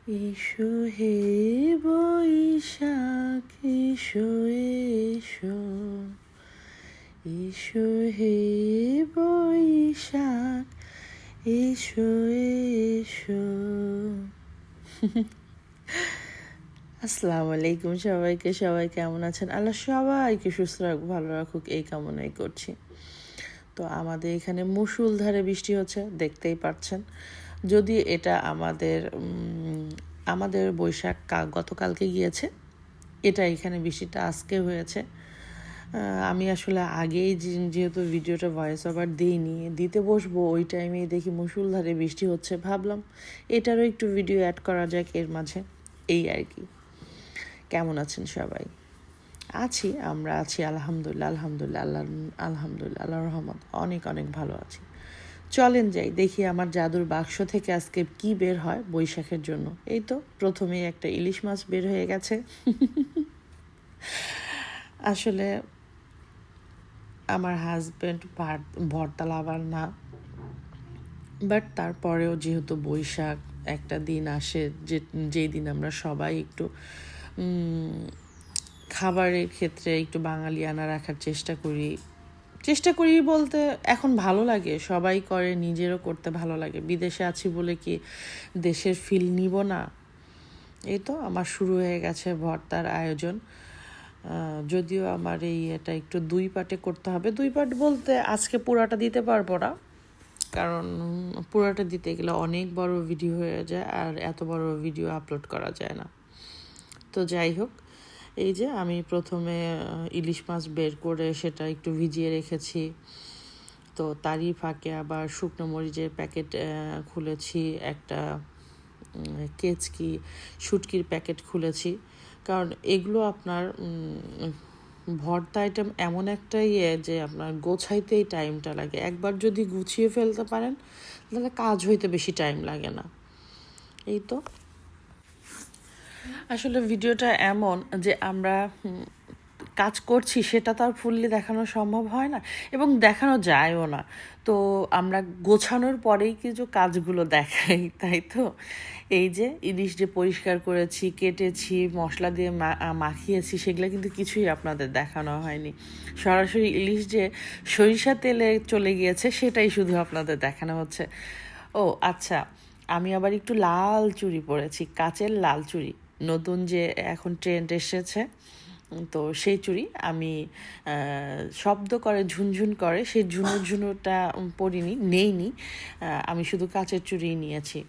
এসো হে বৈশাখ এসো এসো, এসো হে বৈশাখ এসো এসো। আসসালামু আলাইকুম সবাইকে। সবাই কেমন আছেন? আল্লাহ সবাইকে সুস্থ রাখুক, ভালো রাখুক, এই কামনাই করছি। তো আমাদের এখানে মুষলধারে বৃষ্টি হচ্ছে, দেখতেই পাচ্ছেন। যদি এটা আমাদের বৈশাখ গতকালকে গিয়েছে, এটা এখানে বৃষ্টিটা আজকে হয়েছে। আমি আসলে আগেই যেহেতু ভিডিওটা ভয়েস ওভার দিতে বসবো, ওই টাইমেই দেখি মুষলধারে বৃষ্টি হচ্ছে। ভাবলাম এটারও একটু ভিডিও অ্যাড করা যাক এর মাঝে, এই আর কি। কেমন আছেন সবাই? আমরা আছি আলহামদুলিল্লাহ, আল্লাহর রহমত অনেক অনেক ভালো আছি। চলেন যাই দেখি আমার জাদুর বাক্স থেকে আজকে কি বের হয় বৈশাখের জন্য। এই তো প্রথমেই একটা ইলিশ মাছ বের হয়ে গেছে। আসলে আমার হাজব্যান্ড ভর্তা লাভার না, বাট তারপরেও যেহেতু বৈশাখ একটা দিন আসে যেই দিন আমরা সবাই একটু খাবারের ক্ষেত্রে একটু বাঙালিয়ানা রাখার চেষ্টা করি বলতে এখন ভালো লাগে, সবাই করে, নিজেরও করতে ভালো লাগে। বিদেশে আছি বলে কি দেশের ফিল নিব না? এই তো আমার শুরু হয়ে গেছে ভর্তার আয়োজন। যদিও আমার এটা একটু 2 পার্টে করতে হবে। 2 পার্ট বলতে আজকে পুরাটা দিতে পারবো না, কারণ পুরাটা দিতে গেলে অনেক বড় ভিডিও হয়ে যায়, আর এত বড় ভিডিও আপলোড করা যায় না। তো যাই হোক, এই যে আমি প্রথমে ইলিশ মাছ বের করে সেটা একটু ভিজিয়ে রেখেছি। তো তারই ফাঁকে আবার শুকনো মরিচের প্যাকেট খুলেছি, একটা শুটকির প্যাকেট খুলেছি। কারণ এগুলো আপনার ভর্তা আইটেম এমন একটা যে আপনার গোছাইতেই টাইমটা লাগে। একবার যদি গুছিয়ে ফেলতে পারেন তাহলে কাজ হইতে বেশি টাইম লাগে না। এই তো আসলে ভিডিওটা এমন যে আমরা কাজ করছি সেটা তো আর ফুললি দেখানো সম্ভব হয় না, এবং দেখানো যায়ও না। তো আমরা গোছানোর পরেই কিছু কাজগুলো দেখাই, তাই তো। এই যে ইলিশ যে পরিষ্কার করেছি, কেটেছি, মশলা দিয়ে মাখিয়েছি, সেগুলো কিন্তু কিছুই আপনাদের দেখানো হয়নি। সরাসরি ইলিশ যে সরিষা তেলে চলে গিয়েছে সেটাই শুধু আপনাদের দেখানো হচ্ছে। ও আচ্ছা, আমি আবার একটু লাল চুড়ি পরেছি, কাচের লাল চুড়ি, নতুন যে এখন ট্রেন্ড এসেছে। তো সেই চুড়ি আমি শব্দ করে, ঝুনঝুন করে, সেই ঝুনুটা নেইনি। আমি শুধু কাচের চুড়ি নিয়েছি।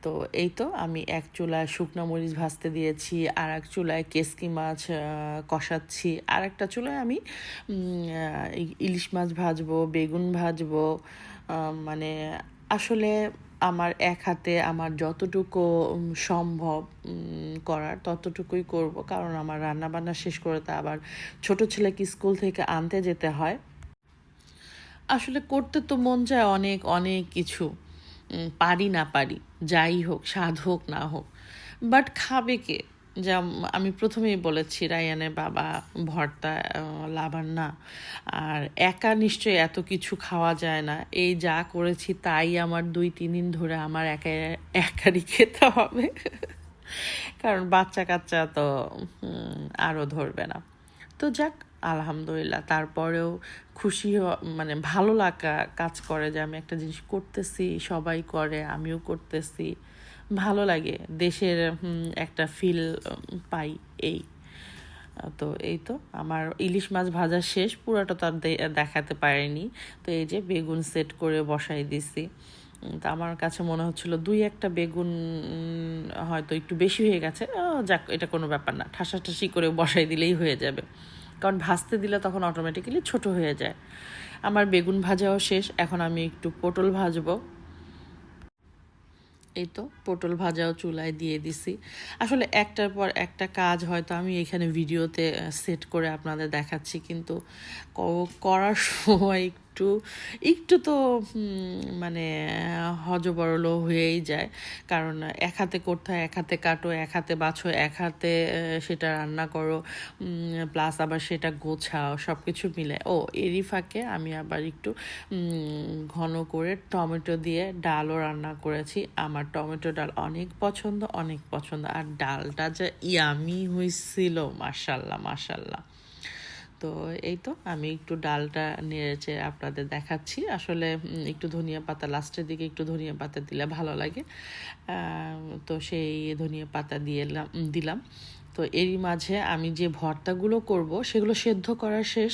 তো এই তো আমি এক চুলায় শুকনো মরিচ ভাজতে দিয়েছি, আর এক চুলায় কেসকি মাছ কষাচ্ছি, আর একটা চুলায় আমি ইলিশ মাছ ভাজবো, বেগুন ভাজবো। মানে আসলে আমার এক হাতে আমার যতটুকু সম্ভব করার ততটুকুই করব, কারণ আমার রান্না বান্না শেষ করে তো আবার ছোট ছেলেকে স্কুল থেকে আনতে যেতে হয়। আসলে করতে তো মন চায় অনেক অনেক কিছু, পারি না পারি, যাই হোক, স্বাদ হোক না হোক, বাট খাবে কে? যা আমি প্রথমেই বলেছি, রায়ানের বাবা ভর্তা লাভার না, আর একা নিশ্চয়ই এত কিছু খাওয়া যায় না। এই যা করেছি তাই আমার 2-3 দিন ধরে আমার একারই খেতে হবে। কারণ বাচ্চা কাচ্চা তো আরও ধরবে না। তো যাক, আলহামদুলিল্লাহ, তারপরেও মানে ভালো লাগা কাজ করে যে আমি একটা জিনিস করতেছি, সবাই করে, আমিও করতেছি, ভালো লাগে, দেশের একটা ফিল পাই। এই তো এই তো আমার ইলিশ মাছ ভাজা শেষ, পুরোটা তো আর দেখাতে পারিনি। তো এই যে বেগুন সেট করে বসাই দিছি। তা আমার কাছে মনে হচ্ছিল 2-1টা বেগুন হয়তো একটু বেশি হয়ে গেছে। যাক, এটা কোনো ব্যাপার না, ঠাসাঠাসি করে বসাই দিলেই হয়ে যাবে, কারণ ভাজতে দিলে তখন অটোমেটিক্যালি ছোট হয়ে যায়। আমার বেগুন ভাজাও শেষ, এখন আমি একটু পটল ভাজবো। এই তো পটল ভাজাও চুলায় দিয়ে দিছি। আসলে একটার পর একটা কাজ হয়তো আমি এখানে ভিডিওতে সেট করে আপনাদের দেখাচ্ছি, কিন্তু করার সময় একটু একটু তো মানে হজবরল হয়েই যায়, কারণ এক হাতে করতে হয়, এক হাতে কাটো, এক হাতে বাছো, এক হাতে সেটা রান্না করো, প্লাস আবার সেটা গোছাও, সব কিছু মিলে। এরই ফাঁকে আমি আবার একটু ঘন করে টমেটো দিয়ে ডালও রান্না করেছি। আমার টমেটো ডাল অনেক পছন্দ, অনেক পছন্দ। আর ডালটা যে ইয়ামি হয়েছিল, মাশাল্লাহ মাশাল্লাহ। তো এই তো আমি একটু ডালটা নেড়েচে আপনাদের দেখাচ্ছি। আসলে একটু ধনিয়া পাতা লাস্টের দিকে একটু ধনিয়া পাতা দিলে ভালো লাগে, তো সেই ধনিয়া পাতা দিলাম। তো এরই মাঝে আমি যে ভর্তাগুলো করব সেগুলো সেদ্ধ করা শেষ।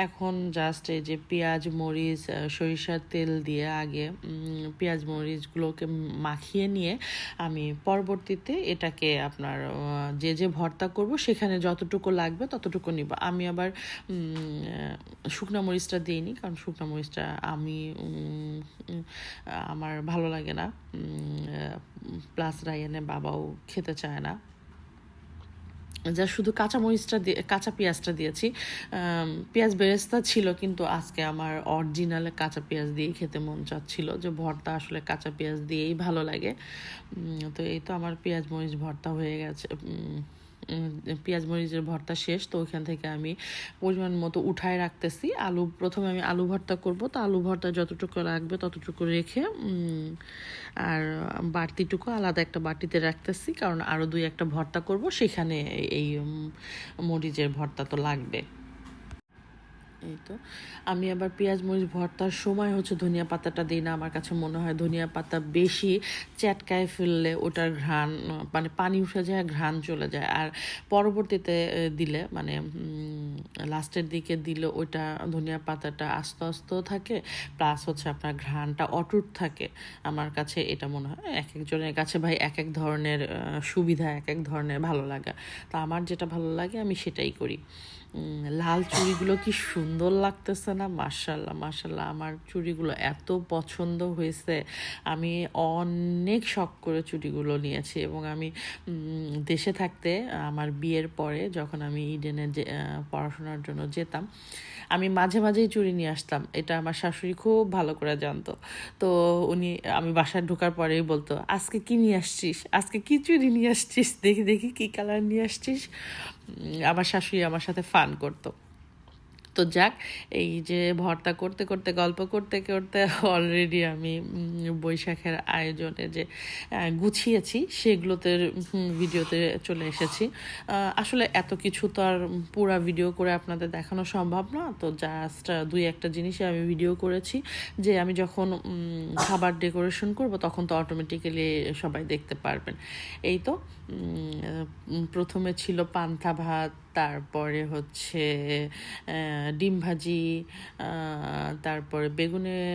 এখন জাস্ট এই যে পেঁয়াজ মরিচ সরিষার তেল দিয়ে আগে পেঁয়াজ মরিচগুলোকে মাখিয়ে নিয়ে আমি পরবর্তীতে এটাকে আপনার যে ভর্তা করব সেখানে যতটুকু লাগবে ততটুকু নিব। আমি আবার শুকনো মরিচটা দিইনি, কারণ শুকনো মরিচটা আমার ভালো লাগে না, প্লাস রায়ানে বাবাও খেতে চায় না। যা শুধু কাঁচা পেঁয়াজটা দিয়েছি। পেঁয়াজ বেরেস্তা ছিল, কিন্তু আজকে আমার অরিজিনাল কাঁচা পেঁয়াজ দিয়েই খেতে মন চাচ্ছিল, যে ভর্তা আসলে কাঁচা পেঁয়াজ দিয়েই ভালো লাগে। তো এই তো আমার পেঁয়াজ মরিচ ভর্তা হয়ে গেছে, পেঁয়াজ মরিচের ভর্তা শেষ। তো ওইখান থেকে আমি পরিমাণ মতো উঠায় রাখতেছি। প্রথমে আমি আলু ভর্তা করব, তো আলু ভর্তা যতটুকু লাগবে ততটুকু রেখে আর বাড়তিটুকু আলাদা একটা বাটিতে রাখতেছি, কারণ আরও একটা ভর্তা করব, সেখানে এই মরিচের ভর্তা তো লাগবে। এই তো আমি আবার পেঁয়াজ মরিচ ভর্তার সময় ধনিয়া পাতাটা দিই না। আমার কাছে মনে হয় ধনিয়া পাতা বেশি চ্যাটকায় ফেললে ওটার ঘ্রাণ, মানে পানি উঠে যায়, ঘ্রাণ চলে যায়। আর পরবর্তীতে দিলে, মানে লাস্টের দিকে দিলে ওইটা ধনিয়া পাতাটা আস্তে আস্তেও থাকে, প্লাস আপনার ঘ্রাণটা অটুট থাকে। আমার কাছে এটা মনে হয়। এক একজনের কাছে ভাই এক এক ধরনের সুবিধা, এক এক ধরনের ভালো লাগা। তা আমার যেটা ভালো লাগে আমি সেটাই করি। লাল চুড়িগুলো কি সুন্দর লাগতেছে না, মাশাল্লাহ মাশাল্লাহ। আমার চুড়িগুলো এত পছন্দ হয়েছে, আমি অনেক শখ করে চুড়িগুলো নিয়েছি। এবং আমি দেশে থাকতে, আমার বিয়ের পরে যখন আমি ইডেনে পড়াশোনার জন্য যেতাম, আমি মাঝে মাঝেই চুড়ি নিয়ে আসতাম। এটা আমার শাশুড়ি খুব ভালো করে জানতো। তো আমি বাসায় ঢোকার পরেই বলতো, আজকে কি নিয়ে আসছিস, আজকে কি চুড়ি নিয়ে আসছিস, দেখি দেখি কি কালার নিয়ে আসছিস। আমার শাশুড়ি আমার সাথে ফান করতো। তো যাক, এই যে ভর্তা করতে করতে, গল্প করতে করতে অলরেডি আমি বৈশাখের আয়োজনে যে গুছিয়েছি সেগুলোতে ভিডিওতে চলে এসেছি। আসলে এত কিছু তো আর পুরা ভিডিও করে আপনাদের দেখানো সম্ভব না, তো জাস্ট দুই একটা জিনিসে আমি ভিডিও করেছি, যে আমি যখন খাবার ডেকোরেশন করব তখন তো অটোমেটিক্যালি সবাই দেখতে পারবেন। এই তো প্রথমে ছিল পান্তা ভাত, তারপরে ডিম ভাজি, তারপরে বেগুনের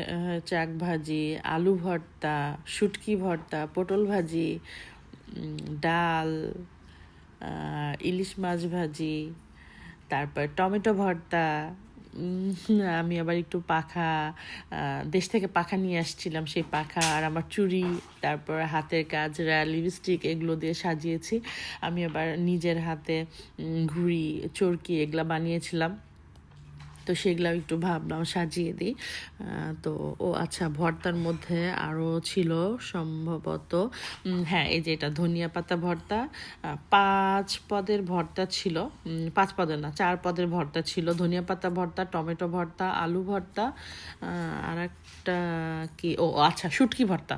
চাক ভাজি, আলু ভর্তা, শুটকি ভর্তা, পটল ভাজি, ডাল, ইলিশ মাছ ভাজি, তারপর টমেটো ভর্তা। আমি আবার একটু দেশ থেকে পাখা নিয়ে আসছিলাম, সেই পাখা আর আমার চুড়ি, তারপর হাতের কাজ, লিপস্টিক, এগুলো দিয়ে সাজিয়েছি। আমি আবার নিজের হাতে ঘুড়ি, চরকি এগুলা বানিয়েছিলাম, তো সেগুলো একটু ভাবলাম সাজিয়ে দিই। তো আচ্ছা, ভর্তার মধ্যে আরও ছিল সম্ভবত, হ্যাঁ, এই যে এটা ধনিয়া পাতা ভর্তা, 5 পদের ভর্তা ছিল, 5 পদের না, 4 পদের ভর্তা ছিল। ধনিয়া পাতা ভর্তা, টমেটো ভর্তা, আলু ভর্তা, আর একটা কি, আচ্ছা, শুটকি ভর্তা।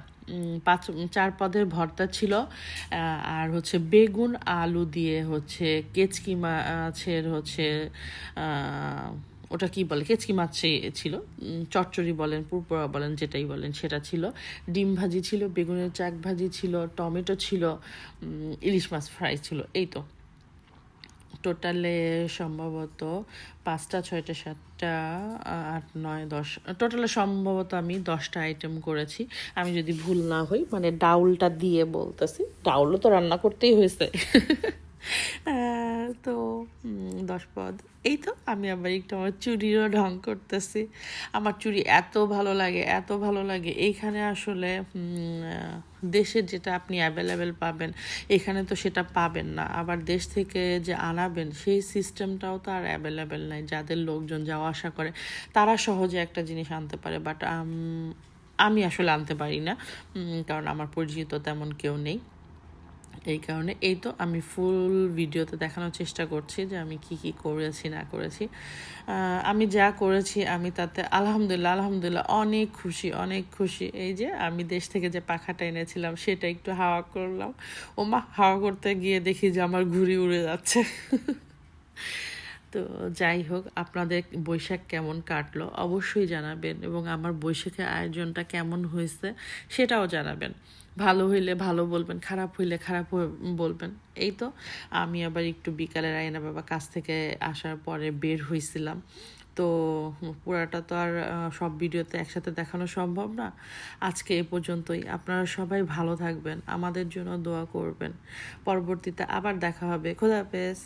4 পদের ভর্তা ছিল। আর বেগুন আলু দিয়ে কেচকি মাছের ওটা কি বলে, কেচকি মাছ ছিল, চচ্চড়ি বলেন, পুরপোড়া বলেন, যেটাই বলেন সেটা ছিল। ডিম ভাজি ছিল, বেগুনের চাক ভাজি ছিল, টমেটো ছিল, ইলিশ মাছ ফ্রাই ছিল। এই তো টোটালে সম্ভবত 5টা 6টা 7টা 8 9 10, টোটালে সম্ভবত আমি 10টা আইটেম করেছি, আমি যদি ভুল না হই। মানে ডাউলটা দিয়ে বলতেছি, ডাউলও তো রান্না করতেই হয়েছে। তো 10 পদ। এই তো আমি আবার একটু আমার চুড়িরও ঢং করতেছি। আমার চুড়ি এত ভালো লাগে, এত ভালো লাগে। এইখানে আসলে দেশের যেটা আপনি অ্যাভেলেবেল পাবেন, এখানে তো সেটা পাবেন না। আবার দেশ থেকে যে আনাবেন সেই সিস্টেমটাও তো আর অ্যাভেলেবেল নাই। যাদের লোকজন যাওয়া আসা করে তারা সহজে একটা জিনিস আনতে পারে, বাট আমি আসলে আনতে পারি না, কারণ আমার পরিচিত তেমন কেউ নেই। এই কারণে এই তো আমি ফুল ভিডিওতে দেখানোর চেষ্টা করছি যে আমি কি কি করেছি না করেছি। আমি যা করেছি আমি তাতে আলহামদুলিল্লাহ আলহামদুলিল্লাহ অনেক খুশি, অনেক খুশি। এই যে আমি দেশ থেকে যে পাখাটা এনেছিলাম সেটা একটু হাওয়া করলাম, ওমা হাওয়া করতে গিয়ে দেখি যে আমার ঘুড়ি উড়ে যাচ্ছে। তো যাই হোক, আপনাদের বৈশাখ কেমন কাটলো অবশ্যই জানাবেন, এবং আমার বৈশাখের আয়োজনটা কেমন হয়েছে সেটাও জানাবেন। ভালো হইলে ভালো বলবেন, খারাপ হইলে খারাপ বলবেন। এই তো আমি আবার একটু বিকালে রায়না বাবা কাছ থেকে আসার পরে বের হয়েছিলাম। তো পুরাটা তো আর সব ভিডিওতে একসাথে দেখানো সম্ভব না। আজকে এ পর্যন্তই। আপনারা সবাই ভালো থাকবেন, আমাদের জন্য দোয়া করবেন। পরবর্তীতে আবার দেখা হবে। খোদা হাফেজ।